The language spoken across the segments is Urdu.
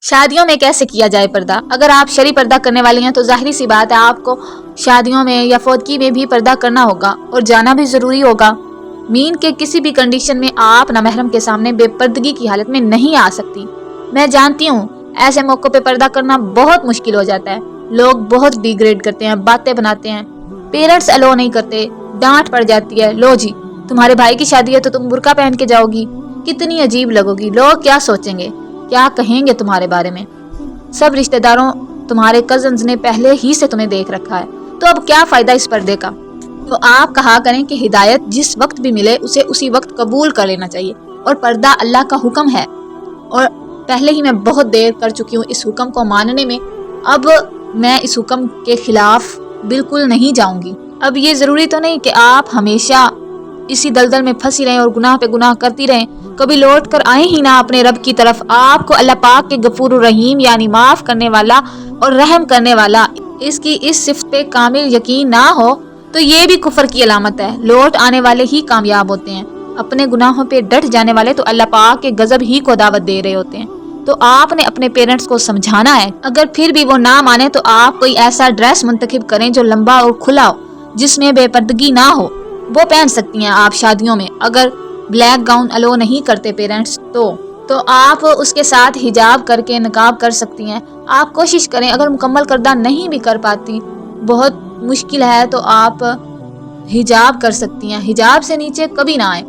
شادیوں میں کیسے کیا جائے پردہ؟ اگر آپ شرعی پردہ کرنے والی ہیں تو ظاہری سی بات ہے آپ کو شادیوں میں یا فوتگی میں بھی پردہ کرنا ہوگا اور جانا بھی ضروری ہوگا۔ مین کے کسی بھی کنڈیشن میں آپ نامحرم کے سامنے بے پردگی کی حالت میں نہیں آ سکتی۔ میں جانتی ہوں ایسے موقع پہ پردہ کرنا بہت مشکل ہو جاتا ہے، لوگ بہت ڈیگریڈ کرتے ہیں، باتیں بناتے ہیں، پیرنٹس الاؤ نہیں کرتے، ڈانٹ پڑ جاتی ہے، لو جی تمہارے بھائی کی شادی ہے تو تم برقع پہن کے جاؤ گی، کتنی عجیب لگو گی، لوگ کیا سوچیں گے، کیا کہیں گے تمہارے بارے میں۔ سب رشتہ داروں تمہارے کزنز نے پہلے ہی سے تمہیں دیکھ رکھا ہے، تو اب کیا فائدہ اس پردے کا؟ تو آپ کہا کریں کہ ہدایت جس وقت بھی ملے اسے اسی وقت قبول کر لینا چاہیے، اور پردہ اللہ کا حکم ہے، اور پہلے ہی میں بہت دیر کر چکی ہوں اس حکم کو ماننے میں، اب میں اس حکم کے خلاف بالکل نہیں جاؤں گی۔ اب یہ ضروری تو نہیں کہ آپ ہمیشہ اسی دلدل میں پھنسی رہیں اور گناہ پہ گناہ کرتی رہیں، کبھی لوٹ کر آئیں ہی نہ اپنے رب کی طرف۔ آپ کو اللہ پاک کے غفور الرحیم یعنی معاف کرنے والا اور رحم کرنے والا اس کی اس صفت پہ کامل یقین نہ ہو تو یہ بھی کفر کی علامت ہے۔ لوٹ آنے والے ہی کامیاب ہوتے ہیں، اپنے گناہوں پہ ڈٹ جانے والے تو اللہ پاک کے غضب ہی کو دعوت دے رہے ہوتے ہیں۔ تو آپ نے اپنے پیرنٹس کو سمجھانا ہے، اگر پھر بھی وہ نہ مانے تو آپ کوئی ایسا ڈریس منتخب کریں جو لمبا اور کھلا ہو، جس میں بے پردگی نہ ہو، وہ پہن سکتی ہیں آپ شادیوں میں۔ اگر بلیک گاؤن الاؤ نہیں کرتے پیرنٹس تو آپ اس کے ساتھ حجاب کر کے نقاب کر سکتی ہیں۔ آپ کوشش کریں، اگر مکمل پردہ نہیں بھی کر پاتی، بہت مشکل ہے، تو آپ حجاب کر سکتی ہیں، حجاب سے نیچے کبھی نہ آئے۔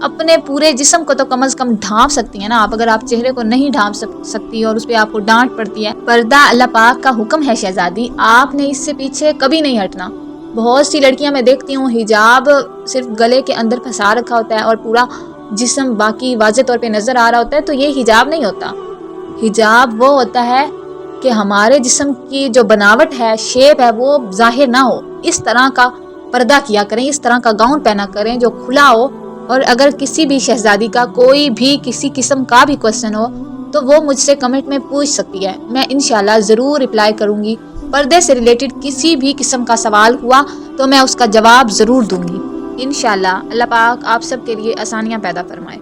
اپنے پورے جسم کو تو کم از کم ڈھانپ سکتی ہیں نا آپ، اگر آپ چہرے کو نہیں ڈھانپ سکتی اور اس پہ آپ کو ڈانٹ پڑتی ہے۔ پردہ اللہ پاک کا حکم ہے شہزادی، آپ نے اس سے پیچھے کبھی نہیں ہٹنا۔ بہت سی لڑکیاں میں دیکھتی ہوں حجاب صرف گلے کے اندر پھنسا رکھا ہوتا ہے اور پورا جسم باقی واضح طور پہ نظر آ رہا ہوتا ہے، تو یہ حجاب نہیں ہوتا۔ حجاب وہ ہوتا ہے کہ ہمارے جسم کی جو بناوٹ ہے، شیپ ہے، وہ ظاہر نہ ہو، اس طرح کا پردہ کیا کریں، اس طرح کا گاؤن پہنا کریں جو کھلا ہو۔ اور اگر کسی بھی شہزادی کا کوئی بھی کسی قسم کا بھی کوسچن ہو تو وہ مجھ سے کمنٹ میں پوچھ سکتی ہے، میں انشاءاللہ ضرور رپلائی کروں گی۔ پردے سے ریلیٹڈ کسی بھی قسم کا سوال ہوا تو میں اس کا جواب ضرور دوں گی انشاءاللہ۔ اللہ پاک آپ سب کے لیے آسانیاں پیدا فرمائے۔